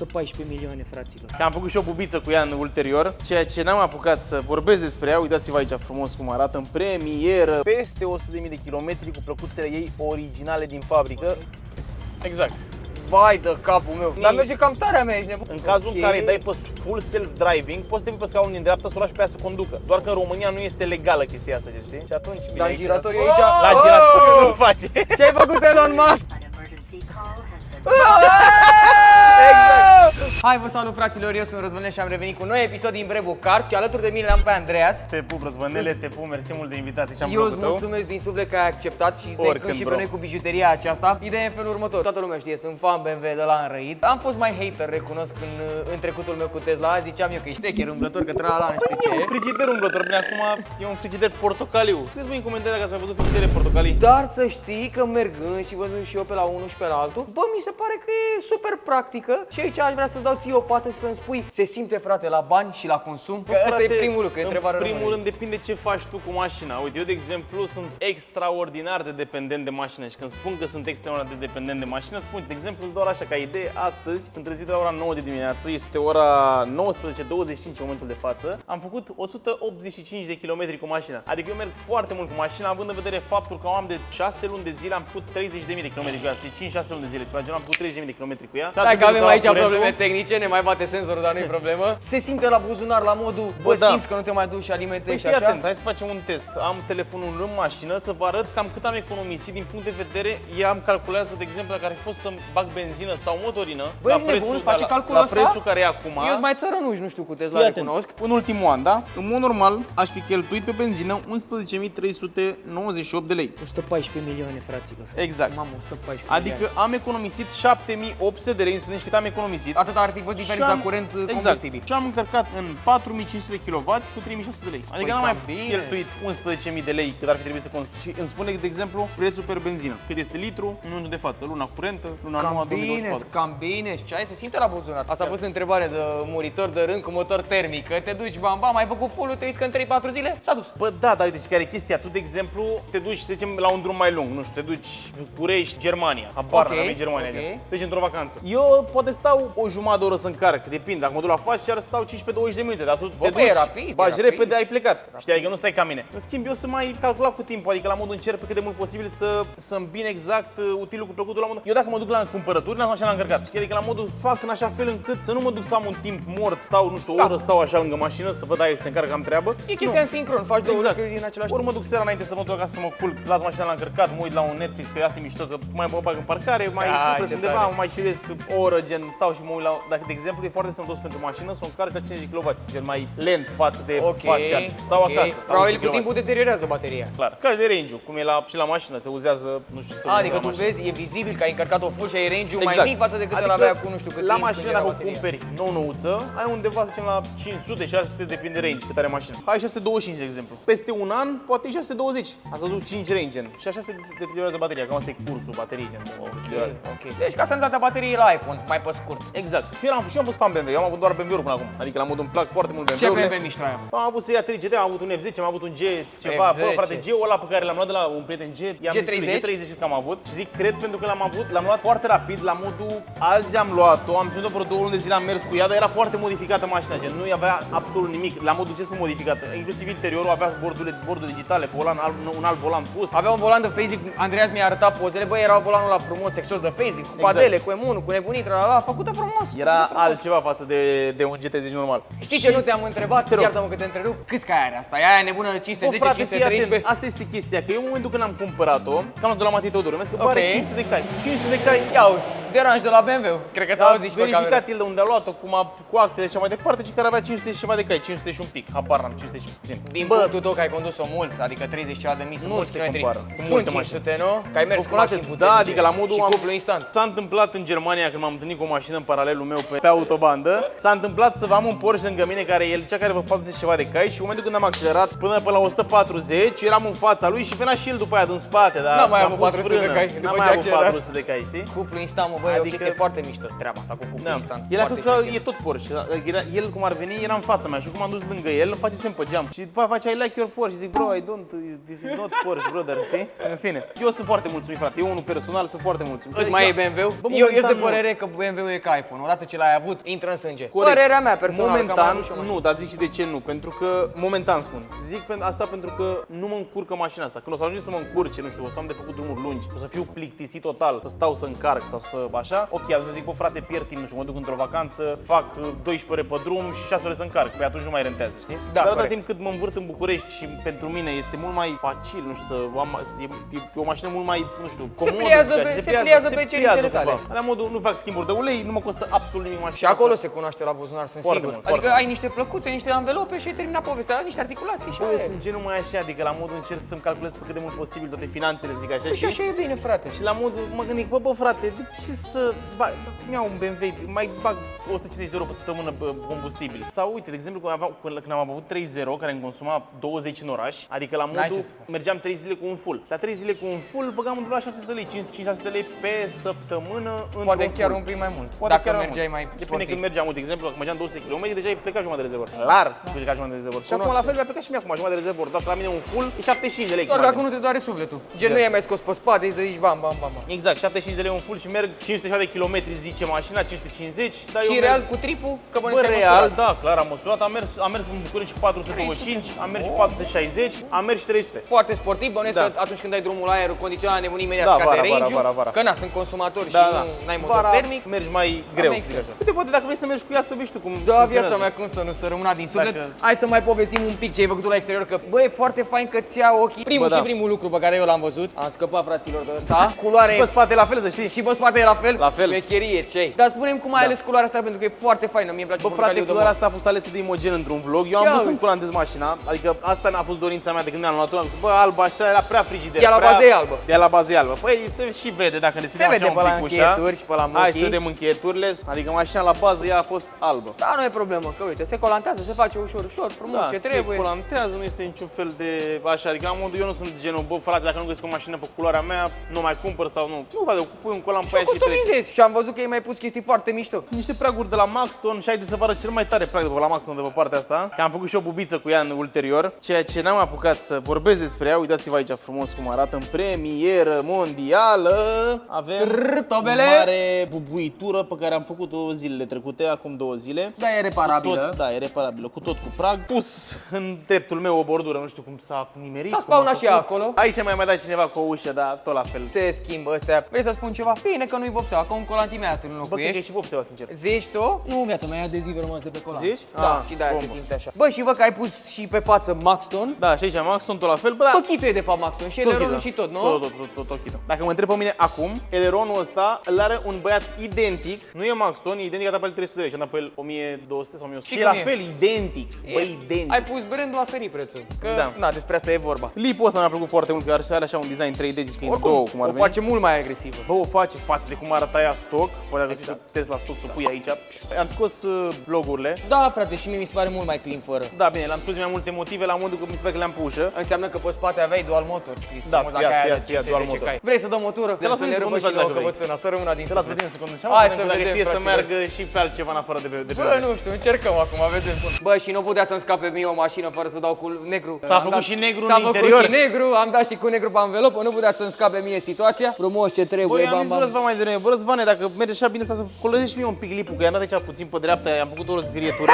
114 milioane, fraților. Că am făcut și o bubiță cu ea în ulterior, ceea ce n-am apucat să vorbesc despre ea. Uitați-vă aici frumos cum arată în premieră. Peste 100.000 de kilometri cu plăcuțele ei originale din fabrică. Exact. Vai de capul meu. Dar merge cam tare mea, ești nebun. În cazul în care dai pe full self-driving, poți să te pui pe scaunul din dreapta, să o lași pe ea să conducă. Doar că în România nu este legală chestia asta, știi? Și atunci vine Dar aici. giratoriu aici. La giratoriu nu face. Ce ai făcut, Elon Musk? Exact. Hai, vă salut, fraților, eu sunt Răzvănel și am revenit cu un nou episod din Brebu Cars și alături de mine l-am pe Andreas. Te pup, Răzvănele, te pup, mersi mult de invitație și am Eu îți mulțumesc din suflet că ai acceptat și ne încânti și pe noi cu bijuteria aceasta. Ideea e în felul următor. Toată lumea știe, sunt fan BMW de la înrăit. Am fost mai hater, recunosc, în trecutul meu cu Tesla. Ziceam eu că e ștecher, umblător, că trala nu știu ce. E un frigider umblător, bine, acum e un frigider portocaliu. Scrieți voi în comentarii dacă ați mai văzut frigidere portocalii. Dar să știi că mergând și văzând și eu pe la unul și pe la altul, bă, mi se pare că e super practică și aici aș vrea să-ți dau ție o pasă și să-mi spui, se simte, frate, la bani și la consum? Că ăsta e primul lucru, e întrebarea. În primul rând depinde ce faci tu cu mașina. Uite, eu de exemplu sunt extraordinar de dependent de mașină și când spun că sunt extraordinar de dependent de mașină, îți spun, de exemplu, îți dau așa ca idee, astăzi sunt trezit la ora 9 de dimineață, este ora 19:25 în momentul de față, am făcut 185 de kilometri cu mașina. Adică eu merg foarte mult cu mașina, având în vedere faptul că am de 6 luni de zile, am făcut 30.000 de kilometri cu ea, de 5-6 luni de zile, ceva genul, am făcut 30.000 de kilometri cu ea. Stai că avem aici probleme tehnice, ne mai bate senzorul, dar nu e problemă. Se simte la buzunar la modul, bă, da. simți că nu te mai duci și alimentezi și Fii așa? atent, hai să facem un test. Am telefonul în mașină să vă arăt cam cât am economisit din punct de vedere. Am calculează, de exemplu, dacă ar fi fost să bag benzină sau motorină, Băi, ești nebun, face calculul la ăsta? prețul care e acum. Eu sunt mai țărănuș, nu știu cu Tesla, Fii atent, recunosc. în ultimul an, da? În mod normal, aș fi cheltuit pe benzină 11.398 de lei. 114 milioane, fraților. Exact. Mamă, 114 Adică am economisit 7.800 de lei, îmi spuneți cât am economisit. atâta ar fi fost diferența curent combustibil. Și am încărcat în 4.500 de kW cu 3.600 de lei. Adică n-am mai cheltuit 11.000 de lei cât ar fi trebuit să consum. Și îmi spune, de exemplu, prețul per benzină. Cât este litru în momentul de față, luna curentă, luna nouă, 2024. Cam bine, ce ai? Se simte la buzunar. Asta a fost întrebare de muritor de rând cu motor termic. Că te duci, bam, bam, ai făcut full-ul, te uiți că în 3-4 zile s-a dus. Bă, da, dar uite și care e chestia. Tu, de exemplu, te duci, să zicem, la un drum mai lung, nu știu, te duci București, Germania. Habar Ok, n-am Germania. ok. Te duci într-o vacanță. Eu poate stau o jumătate de oră să încarc, depinde. Dacă mă duc la faci, chiar stau 15-20 de minute, dar tu te duci, e rapid, bagi e rapid. repede, ai plecat. Știi, adică nu stai ca mine. În schimb, eu să mai calcula cu timpul, adică la modul încerc pe cât de mult posibil să îmbin exact utilul cu plăcutul la modul. Eu dacă mă duc la cumpărături, n-am așa la încărcat. Știi, adică la modul fac în așa fel încât să nu mă duc să am un timp mort, stau, nu știu, o oră stau așa lângă mașină să văd dacă se încarcă, am treabă. E chestia în sincron, faci două Exact. lucruri în același Ori timp. mă duc seara înainte să mă duc acasă să mă culc, las mașina la încărcat, mă uit la un Netflix, că asta e mișto, că mai mă bag în parcare, mai opresc ce undeva, tare. mai ciresc o oră, gen, stau și mă uit la... Dacă, de exemplu, e foarte sănătos pentru mașină să o încarci la 50 kW, gen mai lent față de fast charge. Sau acasă. la Probabil 11 cu timpul kW. deteriorează bateria. Clar. Care de range-ul, cum e și la mașină, se uzează, nu știu, să Adică la tu mașină. vezi, e vizibil că ai încărcat o full și ai range-ul Exact. mai mic față de cât îl avea cu nu știu cât la timp mașină, când era dacă o bateria. cumperi nou-nouță, ai undeva, să zicem, la 500-600, depinde range cât are mașina. Hai 625, de exemplu. Peste un an, poate e 620. Ați văzut 5 range, gen. Și așa se deteriorează bateria, cam asta e cursul bateriei, gen. Ok. Deci ca sănătatea bateriei la iPhone, mai pe scurt. Exact. Și eu am fost fan BMW, eu am avut doar BMW-uri până acum. Adică la modul îmi plac foarte mult Ce BMW-urile. BMW mișto ai avut? Am avut seria 3 GT, am avut un F10, am avut un G ceva, F10. bă, frate, G-ul ăla pe care l-am luat de la un prieten G, i-am zis G30? lui, G30 că am avut și zic, cred pentru că l-am luat foarte rapid, la modul, azi am luat-o, am ținut-o vreo 2 luni de zile, am mers cu ea, dar era foarte modificată mașina, gen, nu avea absolut nimic, la modul ce spun modificată, inclusiv interiorul avea borduri digitale, volan, un alt volan pus. Avea un volan de facelift, Andreas mi-a arătat pozele, băi, era volanul ăla frumos, sexos de facelift, cu padele, cu emunul, cu nebunii, la făcută frumos. Era altceva față de un GT10 normal. Știi ce nu te-am întrebat? Te rog. Iartă-mă că te întrerup. Câți cai are asta? E aia nebună 510, Frate, fii 513? atent, asta este chestia, că eu în momentul când am cumpărat-o, că am luat de la Matei Teodor, mi-a zis că Ok. are 500 de cai, 500 de cai. Ia auzi, deranj de la BMW. Cred că s-a A auzit și pe cameră. verificat el de unde a luat-o, cu actele și așa mai departe, și care avea 500 și ceva de cai, 500 și un pic, habar n-am, 500 și puțin. Din punctul tău că ai condus-o mult, adică 30 ceva de mii, sunt Nu mulți se kilometri. compară cu Sunt multe 500, nu? Că ai mers Bă, cu frate, mașini da, puternice. adică la modul și am- cuplu instant. S-a întâmplat în Germania când m-am întâlnit cu o mașină în paralelul meu pe autobandă. S-a întâmplat să am un Porsche lângă mine care el cea care vă 40 ceva de cai și în momentul când am accelerat până pe la 140, eram în fața lui și venea și el după aia din spate, dar N-am mai am avut pus 400 de frână. cai, N-am după mai ce avut accelerat. 400 de cai, știi? Cuplu instant, mă, bă, e o chestie foarte mișto treaba asta cu cupul instant. El a crezut că Foarte e tot Porsche. El cum ar veni, era în fața mea și cum am dus lângă el, îmi face semn pe geam. Și după aia face I like your Porsche și zic, bro, this is not Porsche, brother, știi? În fine, eu sunt foarte mulțumit, frate. Eu unul personal sunt foarte mulțumit. Îți mai e BMW-ul? Bă, Eu sunt de momentan părere că BMW-ul e ca iPhone. Odată ce l-ai avut, intră în sânge. Corect. Părerea mea personală. Momentan nu, dar zic și de ce nu. Pentru că, momentan spun, zic asta pentru că nu mă încurcă mașina asta. Când o să ajunge să mă încurce, nu știu, o să am de făcut drumuri lungi, o să fiu plictisit total, să stau să încarc sau să așa, ok, atunci zic, bă, frate, pierd timp, nu știu, mă duc într-o vacanță, fac 12 ore pe drum și 6 ore să încarc. Păi atunci nu mai rentează, știi? Da, dar atâta timp cât mă învârt în București și pentru mine este mult mai facil, nu știu, e o mașină mult mai, nu știu, comodă. Se pliază pe cerințele tale. La modul, nu fac schimburi de ulei, nu mă costă absolut nimic mașina. Și acolo se cunoaște la buzunar, sunt Foarte sigur. mult, Adică foarte ai niște plăcuțe, niște anvelope și ai terminat povestea, niște articulații și Bă, eu aia e. sunt genul mai așa, adică la modul încerc să-mi calculez pe cât de mult posibil toate finanțele, zic așa. Păi și așa e bine, frate. Și la modul mă gândic, bă, frate, de ce să iau un BMW, mai bag 150 de euro pe săptămână combustibil? Sau uite, de exemplu, când am avut 3.0, care îmi consuma 20 în oraș, adică la modul mergeam 3 zile cu un full. La 3 zile cu un full băgam undeva la 600 de lei, 500 de lei pe săptămână într-un Poate chiar full. un pic mai mult. Poate Dacă chiar mai mergeai mult. mai Depinde sportiv. când mergeam, uite, de exemplu, dacă mergeam 200 km, deja ai plecat jumătate de rezervor. Lar, plecat jumătate de rezervor. Și acum la fel mi-a plecat și mie acum jumătate de rezervor, doar că la mine un full e 75 de lei. Doar dacă nu te doare sufletul. Gen, nu i-ai mai scos pe spate, îi zici bam, bam, bam. Exact, 75 de lei un full și merg 507 de km, zice mașina, 550, dar eu Și merg... real cu tripul, că Bă, bănuiesc că ai real, măsurat. da, clar am măsurat, am mers în București și 425, am mers și 460, am mers și 300. Foarte sportiv, bănuiesc Da. că atunci când ai drumul la aer condiționat, nebunii imediat Da, scade vara, range-ul, vara. că na, sunt consumatori Da, și da. nu ai motor Vara termic. mergi mai greu, makes zic sense. așa. Uite, poate dacă vrei să mergi cu ea, să vezi tu cum Da, funcționează. viața mea, cum să nu, să rămâna din suflet. Dacă- Hai să mai povestim un pic ce ai făcut tu la exterior, că bă, e foarte fain că-ți ia ochii. Primul Bă, da. și primul lucru pe care eu l-am văzut, am scăpat fraților de ăsta, culoare Bă, spate la fel, să știi. și bă, spate e la fel? La fel. Șmecherie, ce Dar spune-mi cum ai ales culoarea asta, pentru că e foarte faină, mie îmi place Bă, frate, culoarea asta a fost alesă de Imogen într-un vlog. Eu am Ia vrut să-mi uite. culandez mașina, adică asta mi-a fost dorința mea de când mi-am luat-o. Am zis, bă, albă așa era prea frigider. Ea la prea... bază e albă. Ea la bază e albă. Păi se și vede dacă le Se ținem vede așa pe un la pic ușa. încheieturi și pe la Hai să muchii. vedem încheieturile. Adică mașina la bază ea a fost albă. Da, nu e problemă, că uite, se colantează, se face ușor, ușor, frumos, ce se trebuie. colantează, nu este niciun fel de așa, adică la modul eu nu sunt genul, bă, frate, dacă nu găsesc o mașină pe culoarea mea, nu mai cumpăr sau nu. Nu, frate, pui un colan pe ea și treci. Customizezi. Și am văzut că ai mai pus chestii foarte mișto. Niște praguri de la Maxton și haideți să vă arăt cel mai tare prag de pe la Maxton de pe partea asta. Că am făcut și o bubiță cu ea în ulterior, ceea ce n-am apucat să vorbesc despre ea. Uitați-vă aici frumos cum arată în premieră mondială. Avem tobele. mare bubuitură pe care am făcut-o zilele trecute, acum 2 zile. Da, e reparabilă. Tot, da, e reparabilă, cu tot cu prag. Pus în dreptul meu o bordură, nu știu cum s-a nimerit. S-a cum a spawnat și făcut. acolo. Aici mai dat cineva cu o ușă, dar tot la fel. Se schimbă astea. Vrei să spun ceva? Bine că nu-i vopseaua, că un colantimeat îl Bă, cred că e înlocuiești. și vopseaua, sincer. Zici tu? Nu, viața mea, e adezivă rămas de pe colan. Zici? Da, Ah, și de-aia se bombă. simte așa. Bă, și văd că ai pus și pe față Maxton. Da, și aici Maxton tot la fel, bă, da. Tot chitul e de fapt Maxton, și eleronul și tot, nu? Tot chitul. Dacă mă întreb pe mine acum, eleronul ăsta îl are un băiat identic, nu e Maxton, e identic, a dat pe el 300 de lei și am dat pe el 1200 sau 1100. Și e cum la e? fel, identic, bă, identic. Ai pus brandul, a sărit prețul. Că, Da. na, despre asta e vorba. Lipul ăsta mi-a plăcut foarte mult, că are așa un design 3D, zici că e în două, cum ar o veni. face mult mai agresivă. Bă, o face față de cum arăta ea stock, poate dacă Exact. găsești Tesla stock, să pui aici. Am scos logo-urile. Da, frate, și mie mi se pare mult mai clean fără. Da, bine, l-am scos din mai multe motive, la modul că mi se pare că le-am pe ușă. Înseamnă că pe spate aveai dual motor scris. Da, frumos, dacă scria ai dual CTC motor. cai. Vrei să dăm o tură? Te las Să pe ne tine să râpă și conduci nouă dacă vrei. căpățâna, să rămână din Te las pe suflet. tine să conduci. Hai să dacă vedem, știe să fraților. meargă și pe altceva în afară de pe Bă, nu știu, încercăm acum, vedem. Bă, și nu putea să-mi scape mie o mașină fără să dau cu negru. S-a Am făcut dat- și negru S-a în făcut interior. și negru, am dat și cu negru pe anvelopă, nu putea să-mi scape mie situația. Frumos ce trebuie, Băi, am bam, zis, bă, bam. Răzvan mai devreme, bă, Răzvane, dacă merge așa bine să colorești și mie un pic lipul, că i-am dat aici puțin pe dreapta, i-am făcut o răzvirietură.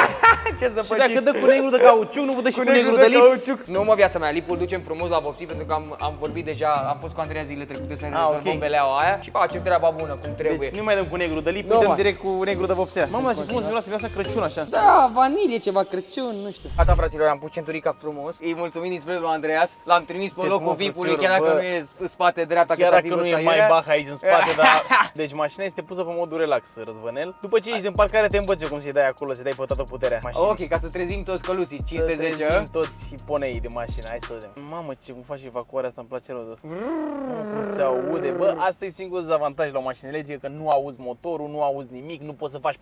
Ce să Și dacă dă cu negru de cauciuc, nu dă și cu negru negru de lip. cauciuc. Nu mă, viața mea, lipul ducem frumos la vopsit pentru că am vorbit deja, am fost cu Andreea zilele trecute să ne rezolvăm ok. beleaua aia și facem treaba bună cum trebuie. Deci nu mai dăm cu negru de lip, Nu, dăm mă. direct cu negru de vopsea. Mamă, ce frumos miroase viața Crăciun așa. Da, vanilie, ceva Crăciun, nu știu. Gata, fraților, am pus centurica frumos. Îi mulțumim din spre lui Andreas. L-am trimis pe Ce locul frumos, VIP-ului, frățioră, chiar dacă bă. nu e în spate dreapta, Chiar că s-a fi dacă nu e văzut mai aiurea. bach aici în spate, dar... Deci mașina este pusă pe modul relax, Răzvănel. După ce ești din parcare, te învăț eu cum să-i dai acolo, să-i dai pe toată puterea mașinii. Ok, ca să trezim toți căluții, Să 510. trezim toți hiponei de mașină, hai să vedem. Mamă, ce cum faci evacuarea asta, îmi place rău de cum se aude. Bă, asta e singurul dezavantaj la o mașină electrică, că nu auzi motorul, nu auzi nimic, nu poți să faci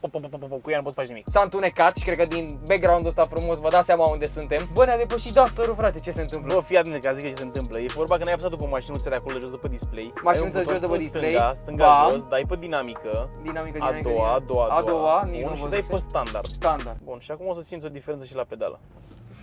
cu ea, nu poți să faci nimic. S-a întunecat și cred că din background-ul ăsta frumos vă dați seama unde suntem. Bă, ne-a depășit dusterul, frate, ce se întâmplă? Bă, fii atent că zic ce se întâmplă. E vorba că n-ai apăsat după mașinuța de acolo de jos de pe display. Mașinuța Ai un jos de pe buton display. Stânga, stânga Bam. jos, dai pe dinamică. Dinamică, A doua, nici bun, nu și văzusem. dai pe standard. Standard. Bun, și acum o să simți o diferență și la pedală.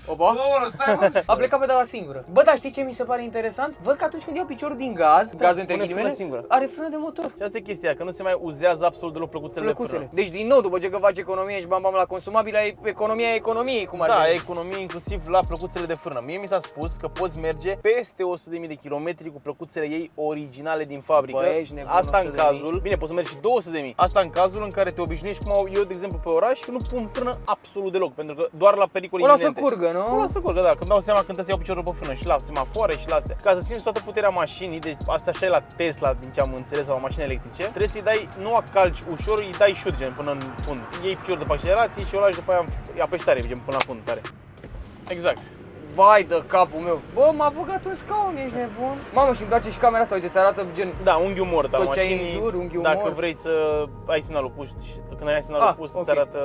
Opa. Nu, stai, mă. A plecat pedala singură. Bă, dar știi ce mi se pare interesant? Văd că atunci când iau piciorul din gaz, gaz între pune frână ghilimele, singură. are frână de motor. Și asta e chestia, că nu se mai uzează absolut deloc plăcuțele de Plăcuțele. frână. Deci din nou, după ce că faci economie și bam bam la consumabil, ai economia economiei, cum ar Da, veni. economie inclusiv la plăcuțele de frână. Mie mi s-a spus că poți merge peste 100.000 de kilometri cu plăcuțele ei originale din fabrică. Bă, ești nebun, Asta în 100.000. cazul, bine, poți să mergi și 200.000. Asta în cazul în care te obișnuiești cum au eu, de exemplu, pe oraș, nu pun frână absolut deloc, pentru că doar la pericole O lasă iminente. curgă, nu? O lasă curgă, da, când dau seama când trebuie să iau piciorul pe frână și la semafoare și la astea. Ca să simți toată puterea mașinii, deci asta așa e la Tesla, din ce am înțeles, sau la mașini electrice, trebuie să-i dai, nu acalci ușor, îi dai șut, gen, până în fund. Iei piciorul de pe accelerație și o lași după aia, apeși tare, gen, până la fund, tare. Exact. Vai de capul meu. Bă, m-a băgat în scaun, ești nebun. Mamă, și îmi place și camera asta, uite, ți arată gen Da, unghiul mort al tot ce ai în mașinii. jur, unghiul Dacă mort. vrei să ai semnalul pus, când ai semnalul pus, ok. îți arată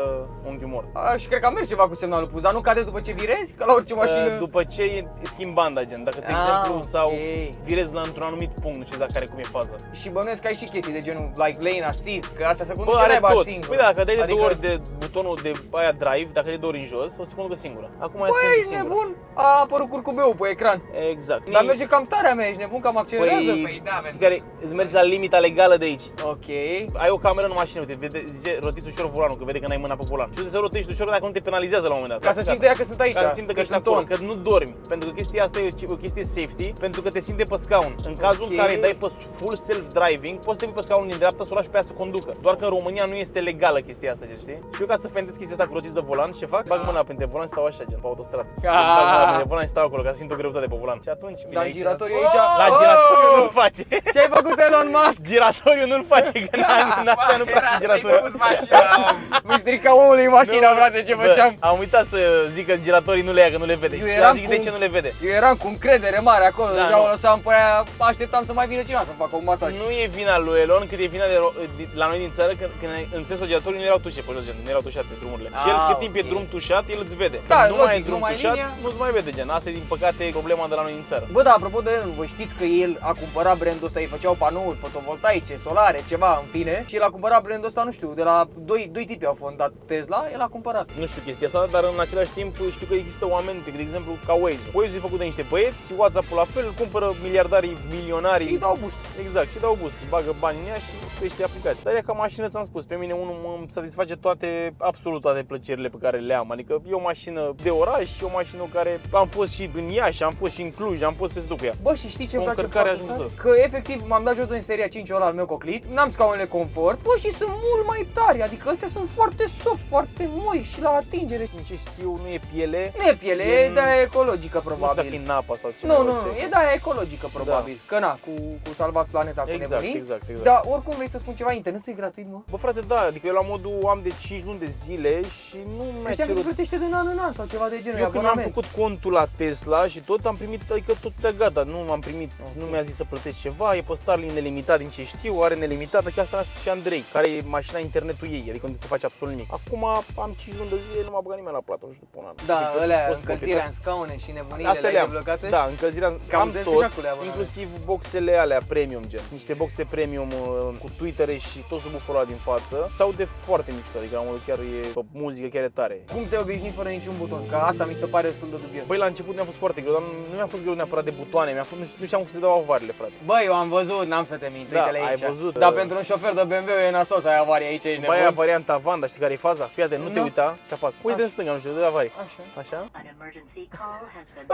unghiul mort. Și cred că merge ceva cu semnalul pus, dar nu cade după ce virezi, ca la orice mașină. După ce schimbi banda, gen, dacă, de Ah, exemplu, ok. sau virezi la într-un anumit punct, nu știu dacă are cum e faza. Și bănuiesc că ai și chestii de genul like lane assist, că astea se Bă, conduce are naiba tot. singur. Păi da, dacă dai de Adică- două ori de butonul de aia drive, dacă dai de două ori în jos, o să conducă singură. Acum aia se Băi, conduce ești singură. nebun? A apărut curcubeul pe ecran. Exact. Dar merge cam tare a mea, ești nebun, cam accelerează. Păi da, știi care îți mergi la limita legală de aici. Ok. Ai o cameră în mașină, uite, zice, rotiți ușor volanul, că vede că n-ai mâna pe volan. Și să rotești ușor dacă nu te penalizează la un moment dat. Ca să Gata. simtă ea că sunt aici, Ca să simtă că ești sunt acolo, on. că nu dormi. Pentru că chestia asta e o chestie safety, pentru că te simte pe scaun. În cazul în care dai pe full self-driving, poți să te pui pe scaunul din dreapta, să o lași pe ea să conducă. Doar că în România nu este legală chestia asta, știi? Și eu ca să fentez chestia asta cu rotiți de volan, ce fac? Bag mâna printre volan și stau așa, gen, pe autostradă. Bag mâna printre volan și stau acolo, ca să simt o greutate pe volan. Și atunci, bine, Dar aici, giratoriu aici... la giratoriu nu-l face. Ce ai făcut, Elon Musk? Giratoriu nu-l face, că n-astea nu place Să-i giratoriu. pus mașina, om. Mi strica omului mașina, frate, ce făceam? Am uitat să zic că giratorii nu le ia, că nu le vede. Eu Eu eram zic cu- de ce nu le vede. Eu eram cu încredere mare acolo, Da, deja nu. o lăsam pe aia, așteptam să mai vină cineva să-mi facă un masaj. Nu e vina lui Elon, cât e vina de la noi din țară, când în sensul giratorii nu erau tușe pe jos, gen, nu erau tușate drumurile. Și el, cât timp e ok. drum tușat, el îți vede. Da, Când nu mai e logic, drum nu mai tușat, linia. nu-ți mai vede, gen. Asta e, din păcate, problema de la noi din țară. Bă, da, apropo de el, voi știți că el a cumpărat brandul ăsta, îi făceau panouri fotovoltaice, solare, ceva, în fine. Și el a cumpărat brandul ăsta, nu știu, de la doi tipi au fondat Tesla, el a cumpărat. Nu știu chestia asta, dar în același timp știu că există oameni, de exemplu, ca Waze. Waze e făcut de niște băieți, WhatsApp-ul la fel, îl cumpără miliardarii, milionarii. Și îi dau boost. Exact, și dau boost, bagă bani în ea și crește aplicații. Dar e ca mașină, ți-am spus, pe mine unul mă satisface absolut toate plăcerile pe care le am. Adică e o mașină de oraș, e o mașină care am fost și în Iași, am fost și în Cluj, am fost peste tot cu ea. Bă, și știi ce O îmi place încărcare foarte ajunsă. tare? Că efectiv m-am dat jos din seria 5 ăla al meu coclit, n-am scaunele confort, bă, și sunt mult mai tari, adică astea sunt foarte soft, foarte moi și la atingere. Din ce știu, nu e piele. Nu e piele, e de aia ecologică Nu știu probabil. dacă e napa sau ce. Nu, e de aia ecologică probabil. Că na, cu salvați planeta, cu Exact, nebunii. exact. Dar oricum vrei să spun ceva, internetul e gratuit, mă? Bă, frate, da, adică eu la modul am de 5 luni de zile și nu mi-a Știam că se cerut. plătește din an în an sau ceva de genul. Eu când am abonament. făcut contul la Tesla și tot am primit, adică tot de gata, nu am primit, nu mi-a zis să plătesc ceva, e pe Starlink nelimitat din ce știu, are nelimitată, chiar asta mi-a spus și Andrei, care e mașina internetul ei, adică unde se face absolut nimic. Acum am 5 luni de zile, nu m-a băgat nimeni la plată, nu știu, după un an. Da, Adică alea, a fost încălzirea complicat. în scaune și nebunile Astea le am, deblocate. da, încălzirea, Cam am înțeles tot, că și acolo abonament. inclusiv boxele alea premium gen, niște boxe premium cu Twitter și tot subwooferul ăla din față, sau de foarte mișto, adică la modul chiar e pe muzică, chiar e tare. Cum te obișnui fără niciun buton? Că asta mi se pare destul de dubios. Băi, la început mi-a fost foarte greu, dar nu mi-a fost greu neapărat de butoane, nu știam cum se dau avarele, frate. Băi, eu am văzut, n-am să te mint, Da, uite-le aici. ai văzut, Dar da. pentru un șofer de BMW e nasol să ai avarie aici, ești După aia nebun. varianta Vanda, știi care e faza? Fii atent, nu te Nu. uita și apasă. Uite în stânga, nu știu, de avarii. Așa. Așa? An emergency call has been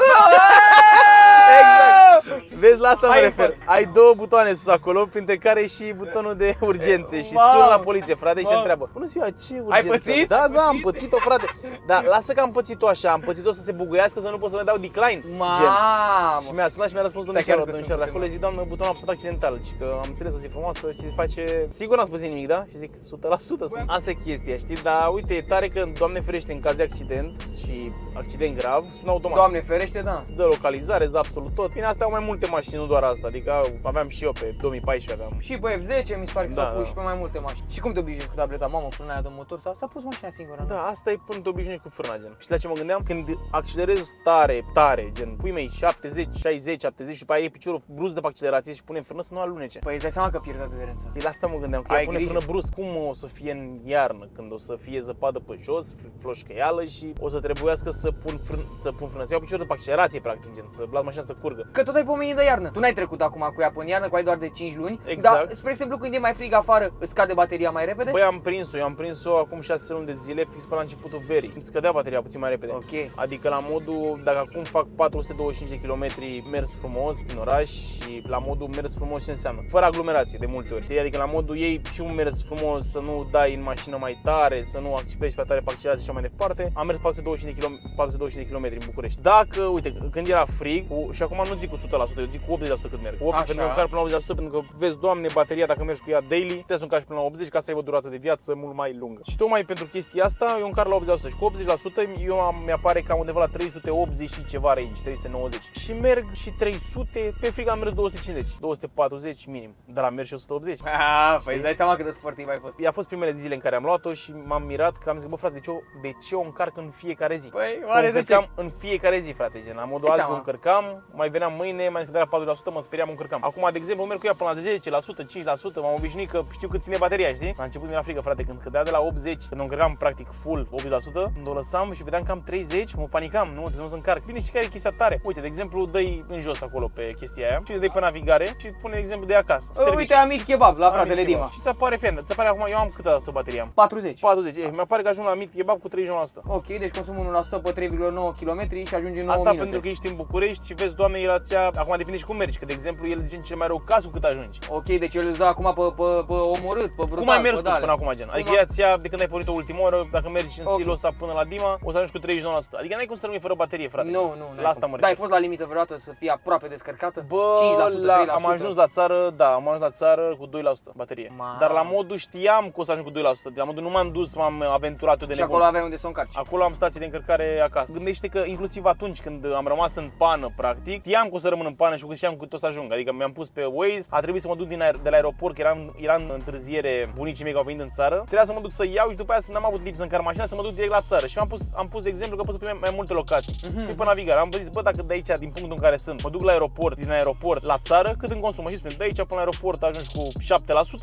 Exact! Vezi, la asta mă Hai în refer. față. Ai două butoane sus acolo, printre care și butonul de urgențe și Mamă! sună la poliție, frate, și se Mamă! întreabă. Bună ziua, ce urgență? Ai pățit? Da, Ai da, am pățit? pățit-o, frate. Dar lasă că am pățit-o așa, am pățit-o să se buguiască, să nu pot să le dau decline. Gen. Mamă! Și mi-a sunat și mi-a răspuns Stai, chiar domnișoară, că domnișoară, sunt de acolo, zic, doamnă, butonul a apăsat accidental, și că am înțeles o zi frumoasă și se face... Sigur n-am spus nimic, da? Și zic, 100% sunt. Asta e chestia, știi? Dar uite, e tare că, Doamne ferește, în caz de accident și accident grav, sună automat. Doamne ferește, da. Dă localizare, îți dă absolut tot. Bine, astea au mai multe mașini, nu doar asta. Adică aveam și eu pe 2014 aveam. Și pe F10 mi se pare că s-a Da, pus da. și pe mai multe mașini. Și cum te obișnuiești cu tableta? Mamă, frâna aia de motor s-a pus mașina singură. Da, asta e până te obișnuiești cu frâna, gen. Și la ce mă gândeam? Când accelerezi tare, gen, pui mei 70, 60, 70 și după aia iei piciorul brusc de pe accelerație și pune în frână să nu alunece. Păi îți dai seama că pierde aderența. De la asta mă gândeam, că Ai ea pune grijă. frână brusc. Cum o să fie în iarnă, când o să fie zăpadă pe jos, floșcăială și o să trebuiască să pun frână, să iau piciorul de pe accelerație, practic, gen, să las mașina să curgă. Că tot ai pomenit de iarnă. Tu n-ai trecut acum cu ea până iarnă, cu ai doar de 5 luni. Exact. Dar, spre exemplu, când e mai frig afară, îți scade bateria mai repede? Băi, eu am prins-o acum 6 luni de zile, fix pe la începutul verii. Îmi scădea bateria puțin mai repede. Ok. Adică la modul, dacă acum fac 425 de km mers frumos prin oraș și la modul mers frumos ce înseamnă? Fără aglomerație de multe ori. Adică la modul ei și un mers frumos, să nu dai în mașină mai tare, să nu accelerezi prea tare pe accelerație și așa mai departe. Am mers 425 de km în București. Dacă, uite, când era frig, și acum nu zic cu 100%, eu zic cu 80% cât merg. Cu 80%, pentru că încarc până la 80%, pentru că vezi, Doamne, bateria dacă mergi cu ea daily, trebuie să încarci până la 80 ca să ai o durată de viață mult mai lungă. Și tocmai pentru chestia asta, eu încarc la 80% și cu 80% mi-apare cam undeva la 380 și ceva range, 390. Și merg și 300, pe frig am mers 250, 240 minim, dar am mers și 180. Păi îți dai seama cât de sportiv ai fost. A fost primele zile în care am luat-o și m-am mirat că am zis, bă frate, de ce o încarc în fiecare zi? Păi, O oare de ce? încărcam în fiecare zi, frate, gen, la modul Dai azi o seama. încărcam, mai veneam mâine, mai scădea la 40%, mă speriam, o încărcam. Acum, de exemplu, merg cu ea până la 10%, 5%, m-am obișnuit că știu cât ține bateria, știi? La început mi-era frică, frate, când cădea de la 80, când o încărcam practic full 80%, când o lăsam și vedeam cam 30, mă panicam, nu, trebuie să încarc. Bine, știi care e chestia tare? Uite, de exemplu, dă-i în jos acolo pe chestia aia și dă-i pe navigare și pune de exemplu de acasă. Uite, Amit Kebab la fratele Dima. Și ți apare fenda, ți apare acum, eu am cât a stat bateria? 40. 40, mi-apare că ajung la Meat Kebab cu 31%. Ok, deci consumul 1% pe 3,9 km și ajunge în 9 Asta minute. pentru că ești în București și vezi, Doamne, el ți-a... Acum depinde și cum mergi, că de exemplu el zice în cel mai rău caz cu cât ajungi. Ok, deci el îți dă acum pe omorât, pe brutal, Cum ai mers pe tu dale. până acum, gen? Adică ea ți-a, de când ai pornit-o ultima oră, dacă mergi în Ok. stilul ăsta până la Dima, o să ajungi cu 39%. Adică n-ai cum să rămâi fără baterie, frate. Nu, La asta mă Da, ai refer. fost la limită vreodată să fie aproape descărcată? Bă, 5%, 3%? am ajuns la țară, da, am ajuns la țară cu 2% baterie. Mamă. Dar la modul știam că o să ajung cu 2%. La modul nu m-am dus, m-am aventurat eu de Și nebun. acolo aveai unde să o încarci. Acolo am stații de încărcare acasă. Gândește că inclusiv atunci când am rămas în pană, practic, știam că o să rămân în pană și că știam cât o să ajung. Adică mi-am pus pe Waze, a trebuit să mă duc de la aeroport, că era în întârziere, bunicii mei au venit în țară. Trebuia să mă duc să iau și după aia n-am avut timp să încarc mașina, să mă duc direct la țară. Și am pus de exemplu că pot să mai multe locații. Pe navigare. Am zis, bă, dacă de aici, din punctul în care sunt, mă duc la aeroport, din aeroport la țară, cât îmi consumă? Și spune, de aici până la aeroport ajungi cu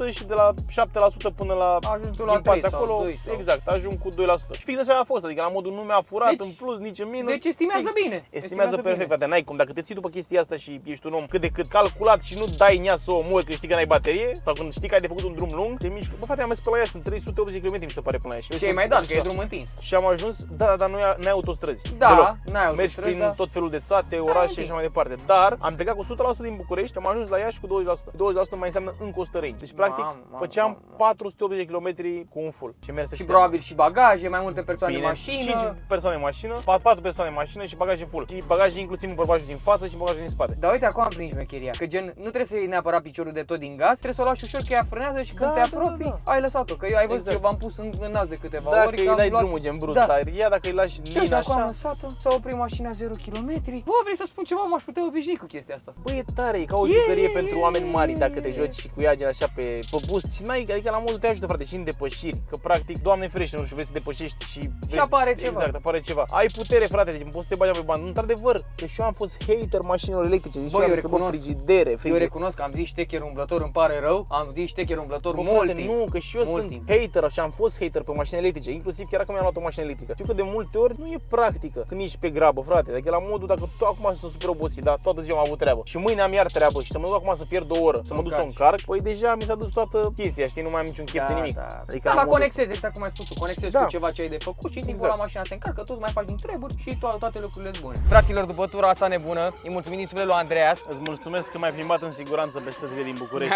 7% și de la 7% până la Ajungi tu la din 3 fața sau acolo, 2 sau... exact, ajung cu 2%. Și fix așa a fost, adică la modul nu mi-a furat Deci- în plus, nici în minus. Deci estimează fix. bine. Estimează perfect, frate, n-ai cum. Dacă te ții după chestia asta și ești un om cât de cât calculat și nu dai în ea să o omori, că știi că n-ai baterie, sau când știi că ai de făcut un drum lung, te mișcă. Bă, frate, am mers pe la ea, sunt 380 km mi se pare până la ea. Și ai mai dat, că e drum întins. Și am ajuns, da, dar n-ai autostrăzi. Da, Deloc. n-ai autostrăzi, Mergi prin da. tot felul de sate, orașe și așa mai departe. Dar am plecat cu 100% din București, am ajuns la Iași cu 20%. 20% mai înseamnă încă 100 range. Deci practic făceam 480 km cu un full. Și mers Și probabil și bagaje, mai multe persoane în bine, mașină. 5 persoane în mașină, 4 persoane în mașină și bagaje full. Și bagaje inclusiv în bărbajul din față și bagaje din spate. Dar uite, acum am prins șmecheria. Că gen, nu trebuie să iei neapărat piciorul de tot din gaz, trebuie să o lași ușor că ea frânează și când Da, te da, apropii, da. ai lăsat-o. Că eu ai văzut, Exact. eu v-am pus în nas de câteva Dacă ori. îi că am dai luat... drumul gen brusc, Da. dar ea dacă îi lași Uite, lin acum am așa, lăsat-o, s-a oprit mașina 0 km. Bă, vrei să spun ceva? M-aș putea obișnui cu chestia asta. bă, e tare, e ca o jucărie pentru oameni mari dacă te joci cu ea gen așa pe boost și n-ai, adică la modul te ajută, frate, și în depășiri, că practic, Doamne ferește, nu știu, vezi să depășești și vezi, apare ceva. Exact, apare ceva. Ai putere, frate, deci poți să te bagi pe bani. Într-adevăr, că și eu am fost hater mașinilor electrice, deci Bă, eu am eu zis că, bă, recunosc. frigidere, Eu recunosc că am zis ștecher umblător, îmi pare rău. Am zis ștecher umblător Bă, mult frate, timp. nu, că și eu Mult sunt timp. hater și am fost hater pe mașini electrice, inclusiv chiar dacă mi-am luat o mașină electrică. Știu că de multe ori nu e practică când ești pe grabă, frate. Adică la modul dacă tu acum sunt super obosit, dar toată ziua am avut treabă și mâine am iar treabă și să mă duc acum să pierd o oră, să mă duc să o încarc, păi deja mi s-a dus toată chestia, știi, nu mai am niciun chef de nimic. Adică Da, la la modul- conexezi, exact cum ai spus tu, conexezi Da. cu ceva ce ai de făcut și timpul Exact. la mașina se încarcă, tu îți mai faci din treburi și toate lucrurile sunt bune. Fraților, după tura asta nebună, îi mulțumim din suflet lui Andreas. Îți mulțumesc că m-ai plimbat în siguranță pe străzile din București.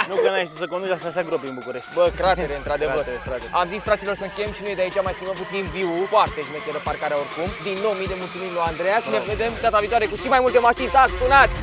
Nu că n-ai știut să conduci așa greu prin București. Bă, cratere, într-adevăr. Cratere. Am zis, fraților, să închem și noi de aici mai schimbăm puțin view-ul, foarte șmecheră parcarea oricum. Din nou, mii de mulțumiri lui Andreas. Ne vedem data viitoare cu și mai multe mașini. Tac, sunați!